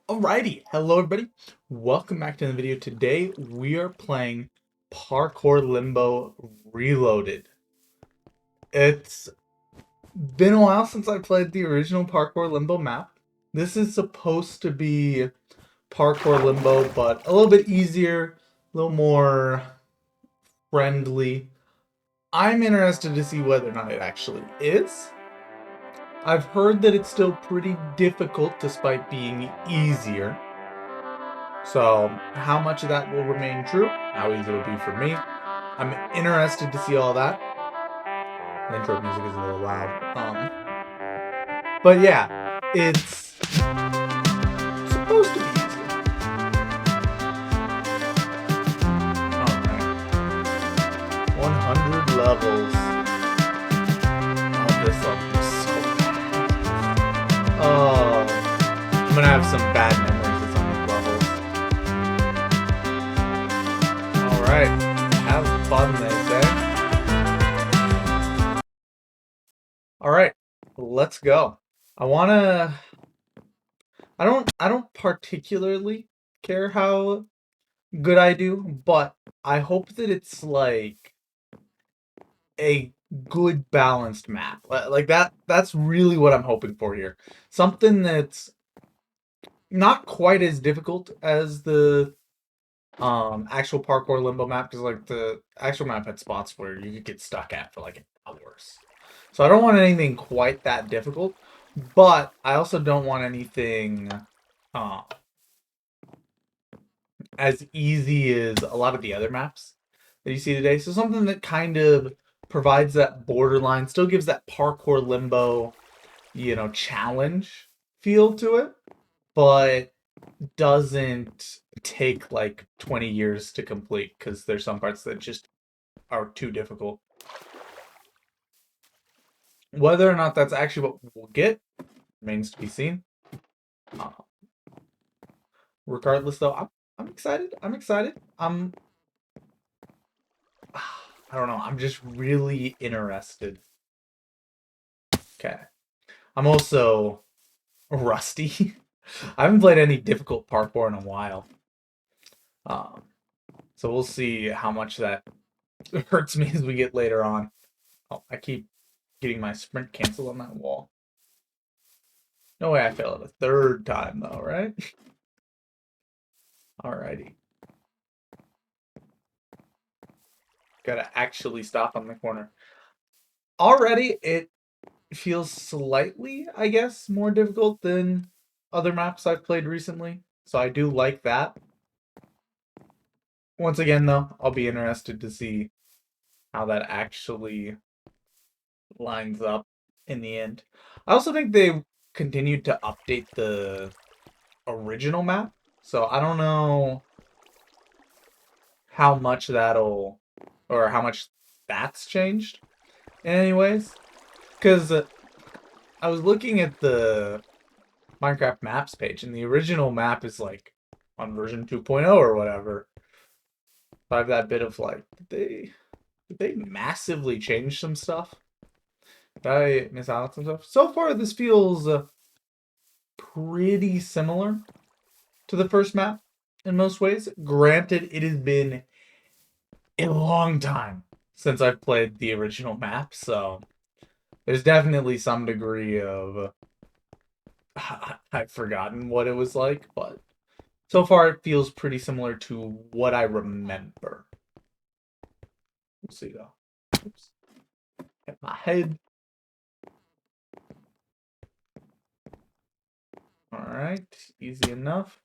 Alrighty, hello everybody. Welcome back to the video. Today we are playing Parkour Limbo Reloaded. It's been a while since I played the original Parkour Limbo map. This is supposed to be Parkour Limbo, but a little bit easier, a little more friendly. I'm interested to see whether or not it actually is. I've heard that it's still pretty difficult despite being easier. So, how much of that will remain true? How easy it'll be for me? I'm interested to see all that. The intro music is a little loud. But yeah, it's supposed to be easy. Alright. 100 levels. Oh, this level is so bad. Oh, I'm gonna have some bad memories of some of these levels. Alright. Have fun, they say. Alright, let's go. I wanna I don't particularly care how good I do, but I hope that it's like a good balanced map. Like that's really what I'm hoping for here. Something that's not quite as difficult as the actual Parkour Limbo map, because like the actual map had spots where you could get stuck at for like hours. So I don't want anything quite that difficult, but I also don't want anything uh, as easy as a lot of the other maps that you see today. So something that kind of provides that borderline, still gives that Parkour Limbo, challenge feel to it, but doesn't take like 20 years to complete because there's some parts that just are too difficult. Whether or not that's actually what we'll get remains to be seen. Uh, Regardless, though, I'm excited. I'm excited. I don't know. I'm just really interested. Okay. I'm also rusty. I haven't played any difficult parkour in a while. Um, so we'll see how much that hurts me as we get later on. Oh, I keep getting my sprint canceled on that wall. No way I fail it a third time, though, right? Alrighty. Gotta actually stop on the corner. Already, it feels slightly, I guess, more difficult than other maps I've played recently. So I do like that. Once again, though, I'll be interested to see how that actually lines up in the end. I also think they continued to update the original map, so I don't know how much that'll or how much that's changed in any ways. Because I was looking at the Minecraft maps page, and the original map is like on version 2.0 or whatever. So I have that bit of like, did they massively change some stuff? Did I miss out on some stuff? So far, this feels pretty similar to the first map in most ways. Granted, it has been a long time since I've played the original map, so there's definitely some degree of I've forgotten what it was like, but so far it feels pretty similar to what I remember. We'll see though. Oops. Hit my head. Alright, easy enough.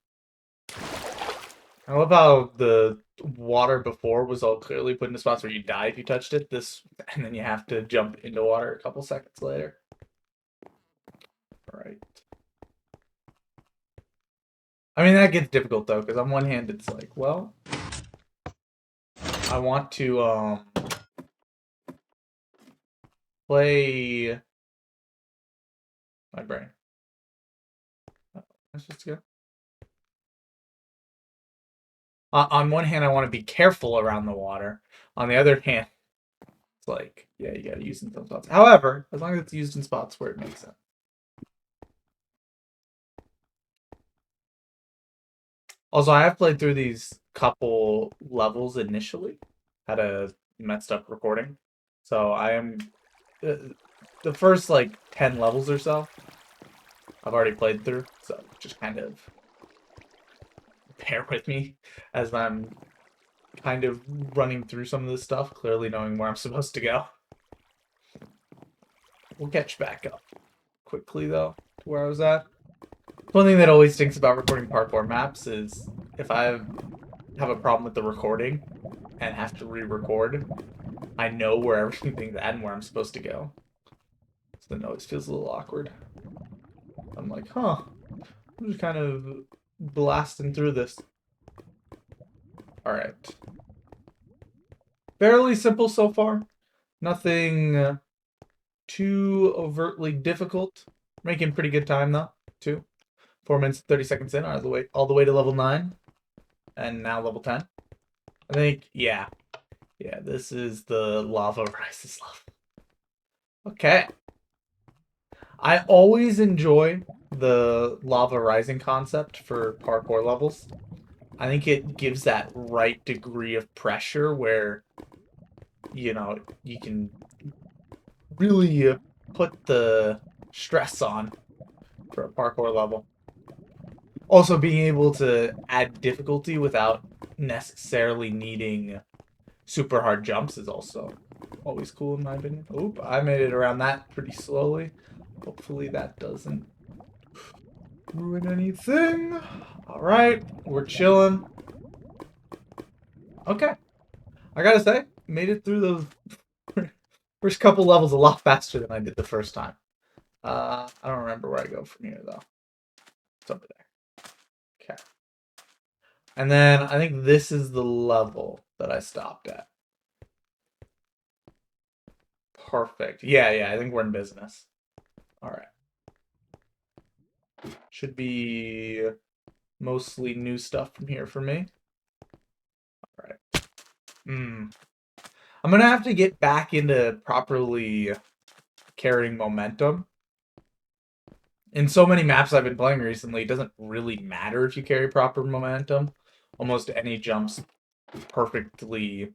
I love how the water before was all clearly put into spots where you die if you touched it. And then you have to jump into water a couple seconds later. Alright. I mean, that gets difficult though, because on one hand it's like, well, I want to play my brain. Let's just go. On one hand, I want to be careful around the water. On the other hand, it's like, yeah, you gotta use it in some spots. However, as long as it's used in spots where it makes sense. Also, I have played through these couple levels initially. Had a messed up recording. So I am... Uh, the first, like, 10 levels or so, I've already played through. So just kind of bear with me as I'm kind of running through some of this stuff, clearly knowing where I'm supposed to go. We'll catch back up quickly, though, to where I was at. One thing that always stinks about recording parkour maps is if I have a problem with the recording and have to re-record, I know where everything's at and where I'm supposed to go. So then it always feels a little awkward. I'm like, huh, I'm just kind of blasting through this. Alright. Fairly simple so far. Nothing too overtly difficult. Making pretty good time, though, too. 4 minutes and 30 seconds in, all the way to level 9. And now level 10. I think, yeah. Yeah, this is the lava rises level. Okay. I always enjoy the lava rising concept for parkour levels. I think it gives that right degree of pressure where, you know, you can really put the stress on for a parkour level. Also, being able to add difficulty without necessarily needing super hard jumps is also always cool in my opinion. Oop, I made it around that pretty slowly. Hopefully that doesn't ruin anything. Alright, we're chilling. Okay. I gotta say, made it through those first couple levels a lot faster than I did the first time. I don't remember where I go from here, though. It's over there. Okay. And then I think this is the level that I stopped at. Perfect. Yeah, I think we're in business. Alright. Should be mostly new stuff from here for me. Alright. I'm gonna have to get back into properly carrying momentum. In so many maps I've been playing recently, it doesn't really matter if you carry proper momentum. Almost any jump's perfectly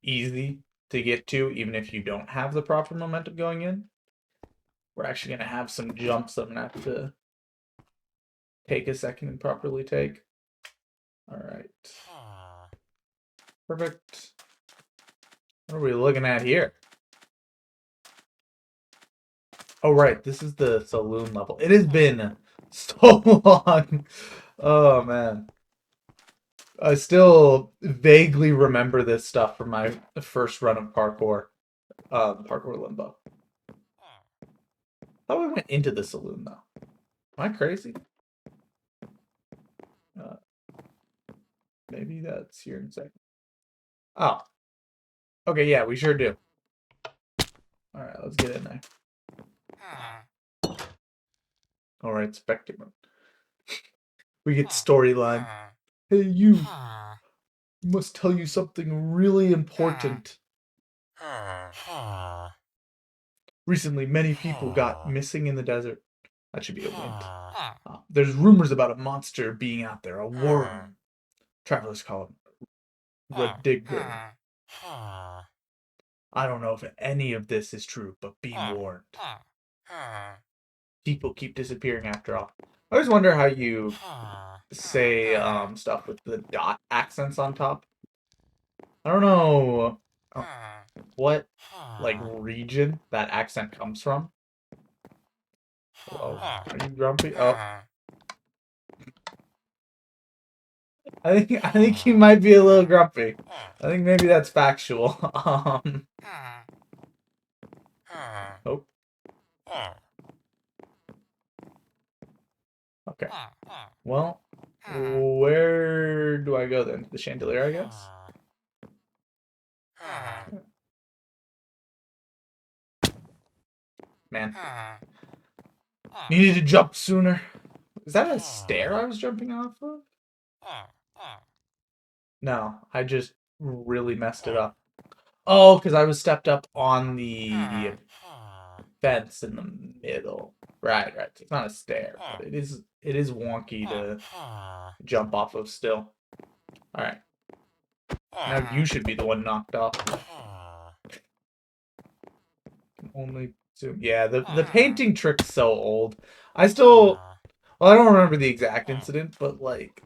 easy to get to, even if you don't have the proper momentum going in. We're actually going to have some jumps I'm going to have to take a second and properly take. Alright. Perfect. What are we looking at here? Oh, right. This is the saloon level. It has been so long. Oh, man. I still vaguely remember this stuff from my first run of Parkour Limbo. I thought we went into the saloon, though. Am I crazy? Uh, maybe that's here in a second. Oh. Okay, yeah, we sure do. Alright, let's get in there. Alright, spectacle. We get storyline. Hey, you must tell you something really important. Recently, many people got missing in the desert. That should be a wind. There's rumors about a monster being out there, a worm. Travelers call him Redigger. I don't know if any of this is true, but be warned. People keep disappearing after all. I always wonder how you say stuff with the dot accents on top. I don't know what like region that accent comes from. Whoa, are you grumpy? Oh, I think he might be a little grumpy. I think maybe that's factual. Oh. Okay. Well, where do I go then? The chandelier, I guess. Man, needed to jump sooner. Is that a stair I was jumping off of? No, I just really messed it up. Oh, because I was stepped up on the fence in the middle. Right. It's not a stair, but it is wonky to jump off of still. All right. Now you should be the one knocked off. Only two. Yeah, the painting trick's so old. I still, well, I don't remember the exact incident, but like,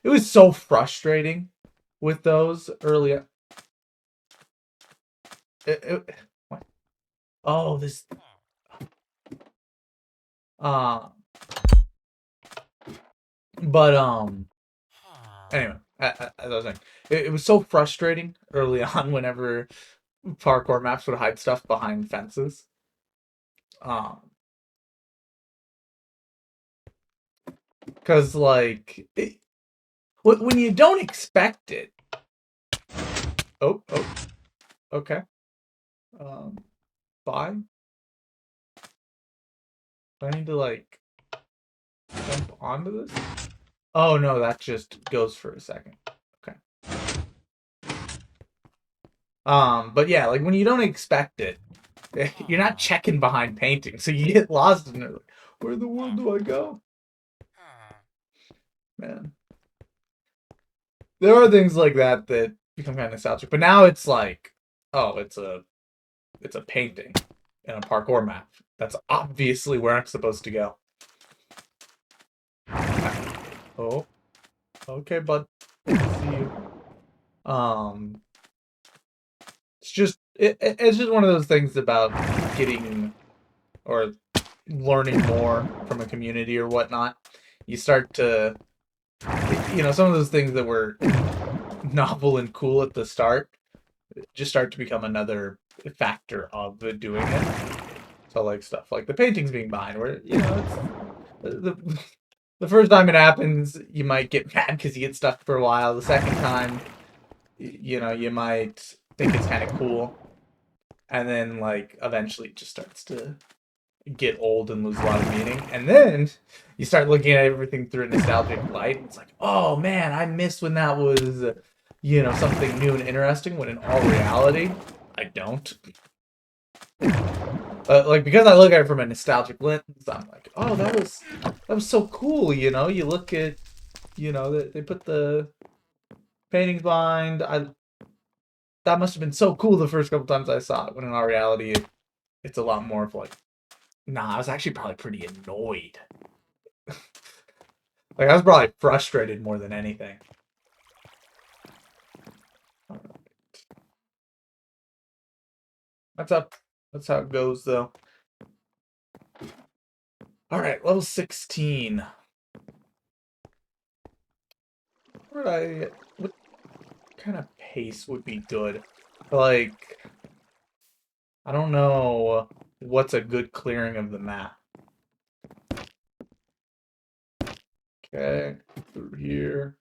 it was so frustrating with those early. What? Oh, this. Uh, but anyway, as I was saying, it was so frustrating early on whenever parkour maps would hide stuff behind fences. Um, because like when you don't expect it. Oh, okay. Um, bye. Do I need to like jump onto this? Oh no, that just goes for a second. Okay. But yeah, like when you don't expect it, you're not checking behind painting, so you get lost in it. Like, where in the world do I go? Man, there are things like that that become kind of nostalgic, but now it's like, oh, it's a painting in a parkour map. That's obviously where I'm supposed to go. Oh, okay, bud. See you. Um, it's just one of those things about getting or learning more from a community or whatnot. You start to, some of those things that were novel and cool at the start just start to become another factor of doing it. So like stuff like the paintings being behind, where it's the first time it happens, you might get mad because you get stuck for a while. The second time, you might think it's kind of cool, and then like eventually it just starts to get old and lose a lot of meaning. And then you start looking at everything through a nostalgic light. It's like, oh man, I miss when that was, something new and interesting. When in all reality, I don't. Like because I look at it from a nostalgic lens, I'm like, oh, that was so cool. You look at, they put the paintings behind. That must have been so cool the first couple times I saw it. When in all reality, it's a lot more of like, nah, I was actually probably pretty annoyed. Like I was probably frustrated more than anything. That's up. That's how it goes, though. All right, level 16. What kind of pace would be good? Like, I don't know what's a good clearing of the map. Okay, through here.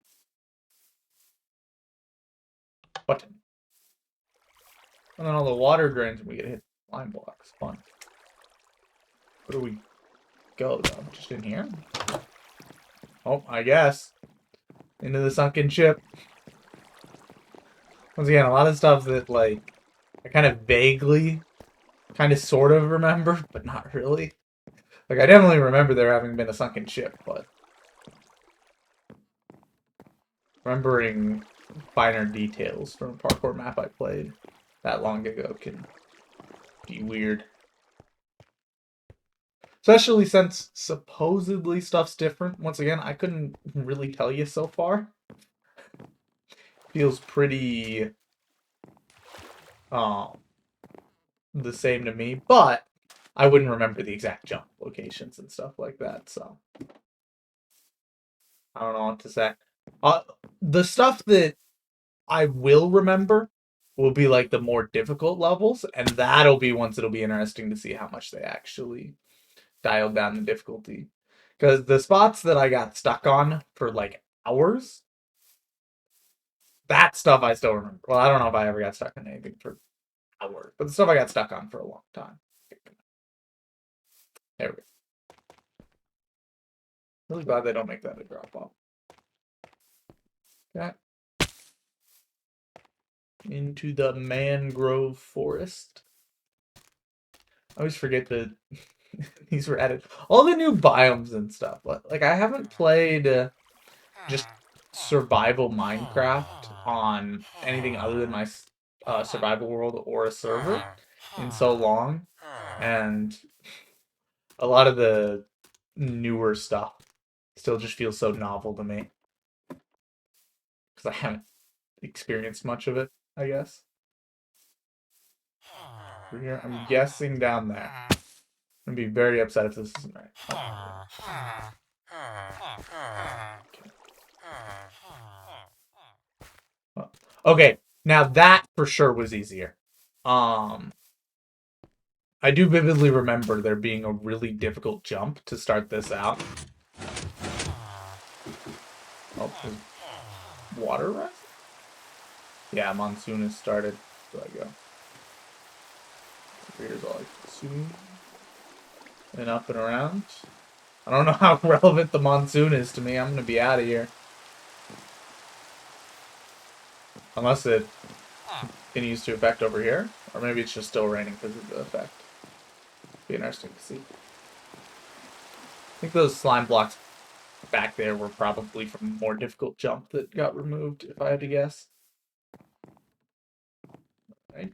Button. And then all the water drains and we get hit line blocks. Fun. Where do we go, though? Just in here? Oh, I guess. Into the sunken ship. Once again, a lot of stuff that, like, I kind of vaguely, kind of sort of remember, but not really. Like, I definitely remember there having been a sunken ship, but remembering finer details from a parkour map I played that long ago can be weird. Especially since supposedly stuff's different. Once again, I couldn't really tell you so far. Feels pretty um the same to me, but I wouldn't remember the exact jump locations and stuff like that, so I don't know what to say. Uh, the stuff that I will remember will be like the more difficult levels, and that'll be ones that'll be interesting to see how much they actually dialed down the difficulty. Because the spots that I got stuck on for like hours, that stuff I still remember. Well, I don't know if I ever got stuck on anything for hours, but the stuff I got stuck on for a long time. There we go. Really glad they don't make that a drop off. Okay. Into the mangrove forest. I always forget that These were added. All the new biomes and stuff. Like I haven't played just survival Minecraft on anything other than my survival world or a server in so long, and a lot of the newer stuff still just feels so novel to me because I haven't experienced much of it, I guess. Here, I'm guessing down there. I'm gonna be very upset if this isn't right. Oh. Okay, now that for sure was easier. Um, I do vividly remember there being a really difficult jump to start this out. Oh, there's water rising? Yeah, monsoon has started. So I go. Here's all like zoom and up and around. I don't know how relevant the monsoon is to me. I'm gonna be out of here. Unless it continues to affect over here. Or maybe it's just still raining because of the effect. Be interesting to see. I think those slime blocks back there were probably from a more difficult jump that got removed, if I had to guess. Right.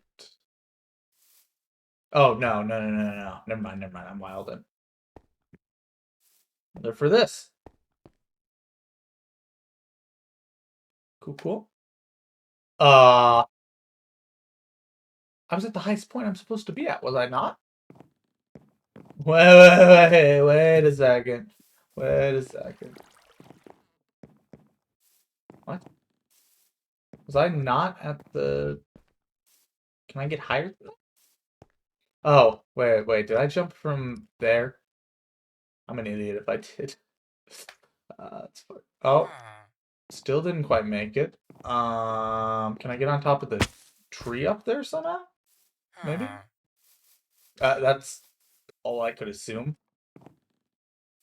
Oh, no. Never mind. I'm wildin'. They're for this. Cool. I was at the highest point I'm supposed to be at, was I not? Wait a second. Wait a second. What? Was I not at the... Can I get higher? Oh, wait. Did I jump from there? I'm an idiot if I did. That's fine. Oh, still didn't quite make it. Can I get on top of the tree up there somehow? Maybe? That's all I could assume.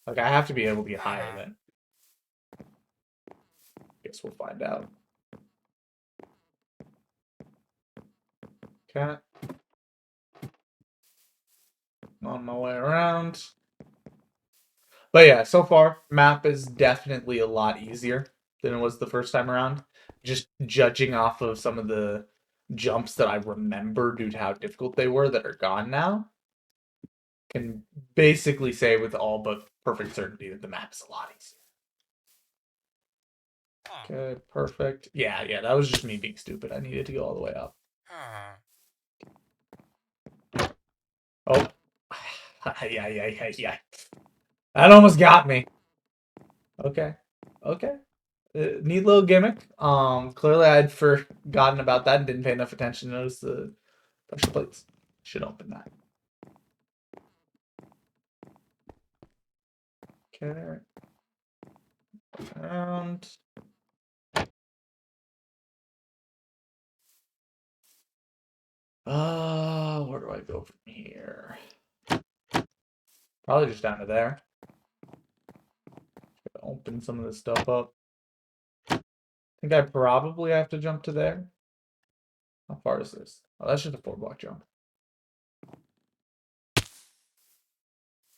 Like, I have to be able to get higher then. Guess we'll find out. Okay. On my way around. But yeah, so far, map is definitely a lot easier than it was the first time around. Just judging off of some of the jumps that I remember due to how difficult they were that are gone now, can basically say with all but perfect certainty that the map is a lot easier. Okay, perfect. Yeah, that was just me being stupid. I needed to go all the way up. Oh. Yeah. That almost got me. Okay. Neat little gimmick. Clearly I'd forgotten about that and didn't pay enough attention to notice the pressure plates. Should open that. Okay. Around. Where do I go from here? Probably just down to there. Open some of this stuff up. I think I probably have to jump to there. How far is this? Oh, that's just a 4-block jump.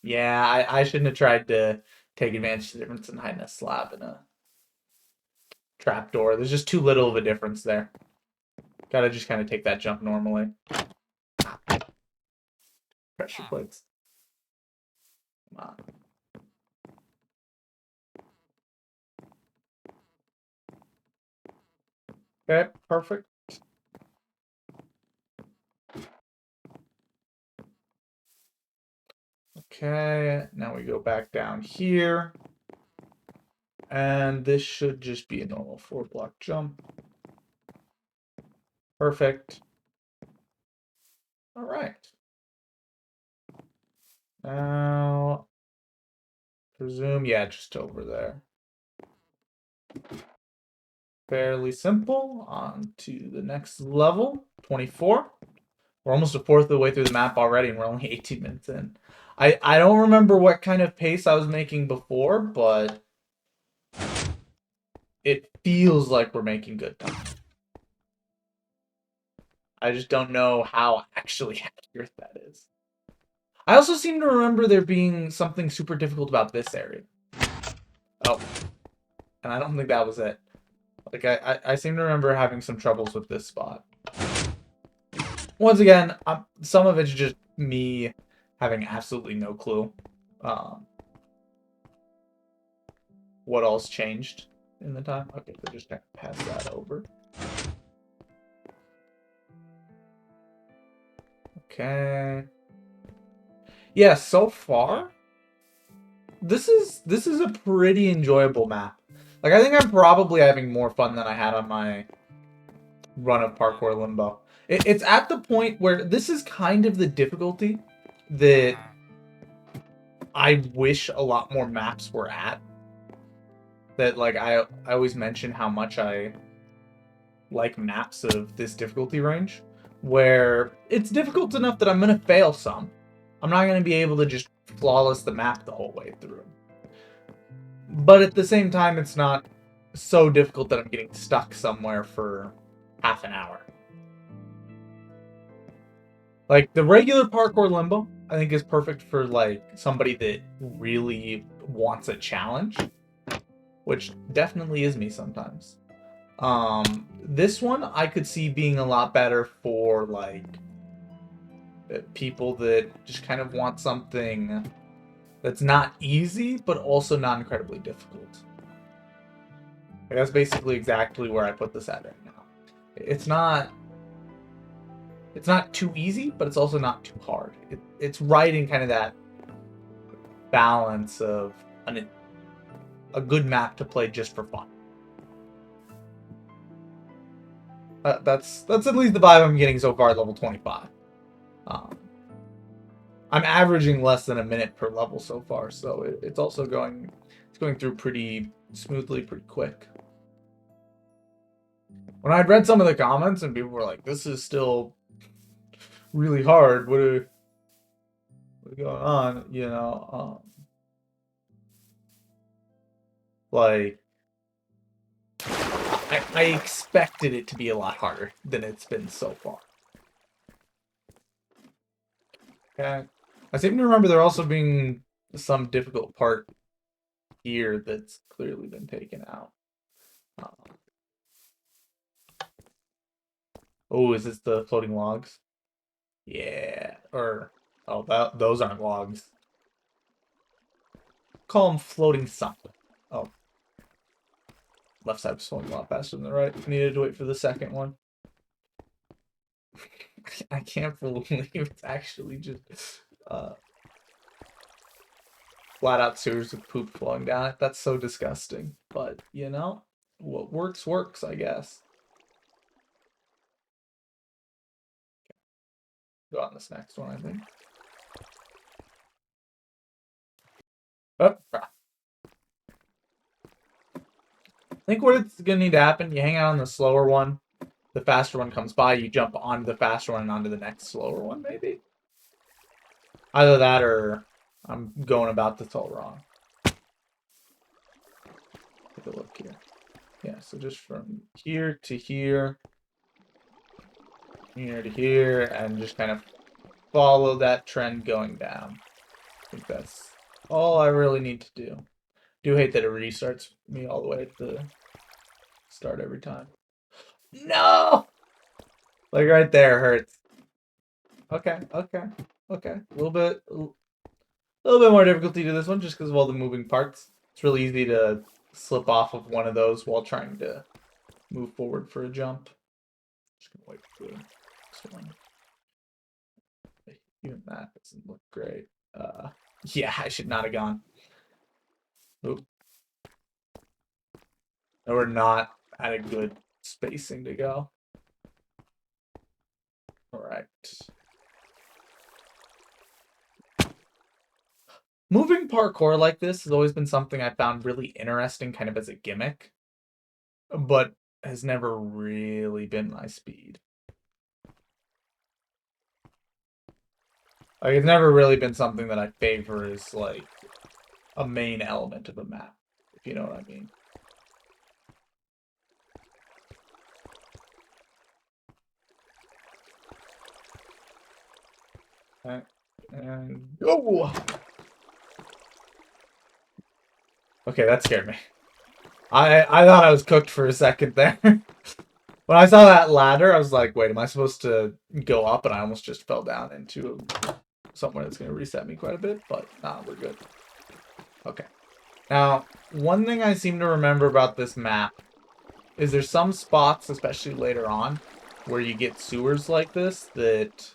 Yeah, I shouldn't have tried to take advantage of the difference in hiding a slab and a trapdoor. There's just too little of a difference there. Gotta just kind of take that jump normally. Pressure plates. Come on. Okay, perfect. Okay, now we go back down here. And this should just be a normal 4-block jump. Perfect. All right. Now, presume, yeah, just over there. Fairly simple. On to the next level, 24. We're almost a fourth of the way through the map already, and we're only 18 minutes in. I don't remember what kind of pace I was making before, but it feels like we're making good time. I just don't know how actually accurate that is. I also seem to remember there being something super difficult about this area. Oh. And I don't think that was it. Like, I seem to remember having some troubles with this spot. Once again, some of it's just me having absolutely no clue what all's changed in the time. Okay, so just kind of pass that over. Okay. Yeah, so far, this is a pretty enjoyable map. Like, I think I'm probably having more fun than I had on my run of Parkour Limbo. It's at the point where this is kind of the difficulty that I wish a lot more maps were at. That, like, I always mention how much I like maps of this difficulty range, where it's difficult enough that I'm going to fail some. I'm not going to be able to just flawless the map the whole way through. But at the same time, it's not so difficult that I'm getting stuck somewhere for half an hour. Like, the regular Parkour Limbo, I think, is perfect for, like, somebody that really wants a challenge, which definitely is me sometimes. This one I could see being a lot better for, like, people that just kind of want something that's not easy, but also not incredibly difficult. Like, that's basically exactly where I put this at right now. It's not too easy, but it's also not too hard. It's right in kind of that balance of a good map to play just for fun. That's at least the vibe I'm getting so far at level 25. I'm averaging less than a minute per level so far, so it's also going through pretty smoothly, pretty quick. When I'd read some of the comments and people were like, "This is still really hard. What's going on?" You know, like I expected it to be a lot harder than it's been so far. Okay. I seem to remember there also being some difficult part here that's clearly been taken out. Oh, is this the floating logs? Yeah. Or, oh, those aren't logs. Call them floating something. Oh. Left side was flowing a lot faster than the right. I needed to wait for the second one. I can't believe it's actually just flat out sewers with poop flowing down it. That's so disgusting. But, you know, what works, works, I guess. Go on this next one, I think. Oh, crap. I think what it's going to need to happen, you hang out on the slower one. The faster one comes by, you jump onto the faster one and onto the next slower one, maybe? Either that or I'm going about this all wrong. Take a look here. Yeah, so just from here to here, here to here, and just kind of follow that trend going down. I think that's all I really need to do. Do hate that it restarts me all the way at the start every time. No! Like right there hurts. Okay, okay, okay. A little bit more difficulty to this one just because of all the moving parts. It's really easy to slip off of one of those while trying to move forward for a jump. Just gonna wait for this one. Even that doesn't look great. Yeah, I should not have gone. Oop. No, we're not at a good spacing to go. All right. Moving parkour like this has always been something I found really interesting kind of as a gimmick, but has never really been my speed. Like, it's never really been something that I favor as, like, a main element of a map, if you know what I mean. Okay. And go! Okay, that scared me. I thought I was cooked for a second there. When I saw that ladder, I was like, wait, am I supposed to go up? And I almost just fell down into somewhere that's going to reset me quite a bit. But nah, we're good. Okay. Now, one thing I seem to remember about this map is there's some spots, especially later on, where you get sewers like this that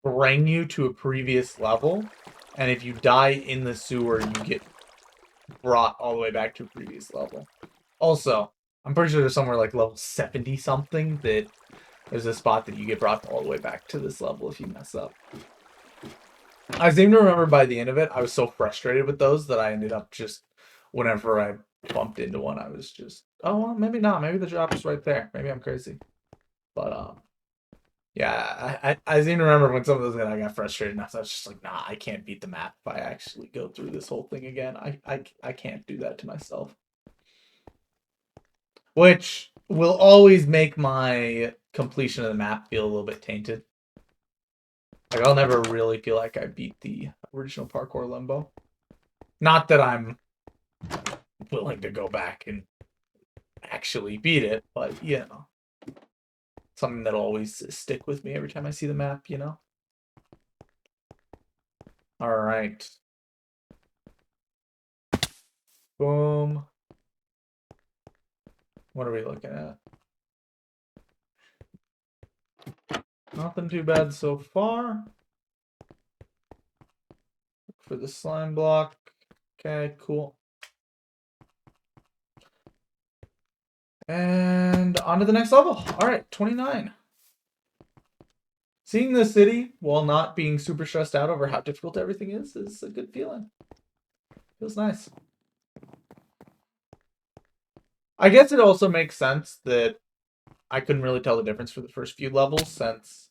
bring you to a previous level. And if you die in the sewer, you get brought all the way back to a previous level. Also, I'm pretty sure there's somewhere like level 70 something that there's a spot that you get brought all the way back to this level if you mess up. I seem to remember by the end of it, I was so frustrated with those that I ended up just, whenever I bumped into one, I was just, oh, well, maybe not. Maybe the drop is right there. Maybe I'm crazy. But, yeah, I seem to remember when some of those I got frustrated enough. I was just like, nah, I can't beat the map if I actually go through this whole thing again. I can't do that to myself. Which will always make my completion of the map feel a little bit tainted. Like, I'll never really feel like I beat the original Parkour Limbo. Not that I'm willing to go back and actually beat it, but, you know. Something that'll always stick with me every time I see the map, you know? Alright. Boom. What are we looking at? Nothing too bad so far. Look for the slime block. Okay, cool. And on to the next level. Alright, 29. Seeing the city while not being super stressed out over how difficult everything is a good feeling. Feels nice. I guess it also makes sense that I couldn't really tell the difference for the first few levels since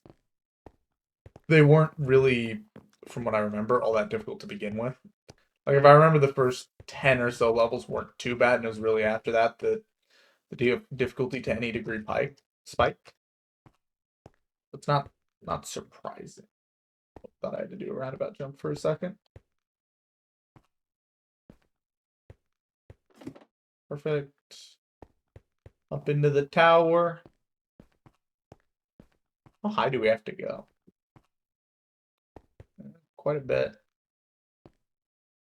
they weren't really, from what I remember, all that difficult to begin with. Like, if I remember, the first 10 or so levels weren't too bad, and it was really after that that the difficulty to any degree spiked. It's not surprising. Thought I had to do a roundabout jump for a second. Perfect. Up into the tower. How high do we have to go? Quite a bit.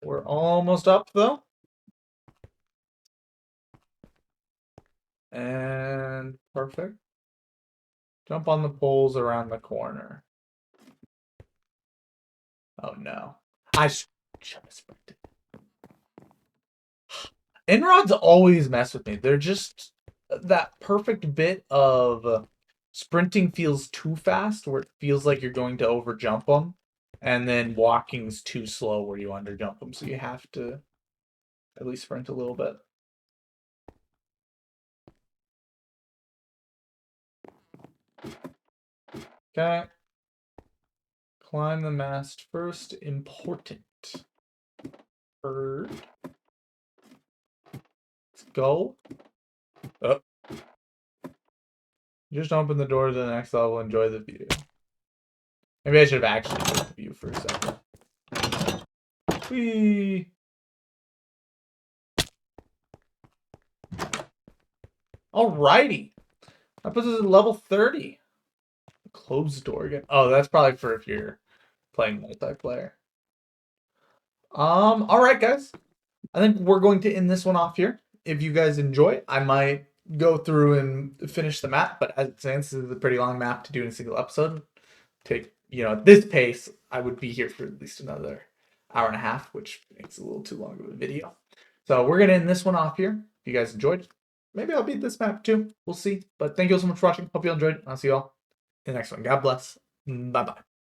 We're almost up, though. And perfect. Jump on the poles around the corner. Oh, no. I should have sprinted. Inrods always mess with me. They're just that perfect bit of sprinting feels too fast, where it feels like you're going to overjump them, and then walking's too slow, where you underjump them. So you have to at least sprint a little bit. Okay. Climb the mast first. Important. Bird. Let's go. Oh. Just open the door to the next level. Enjoy the view. Maybe I should have actually enjoyed the view for a second. Whee! Alrighty. That puts us at level 30. Closed door again. Oh, that's probably for if you're playing multiplayer. Alright, guys. I think we're going to end this one off here. If you guys enjoy, I might go through and finish the map, but as it stands, this is a pretty long map to do in a single episode. Take, at this pace, I would be here for at least another hour and a half, which makes it a little too long of a video. So we're going to end this one off here. If you guys enjoyed, maybe I'll beat this map too. We'll see. But thank you all so much for watching. Hope you all enjoyed. I'll see you all in the next one. God bless. Bye-bye.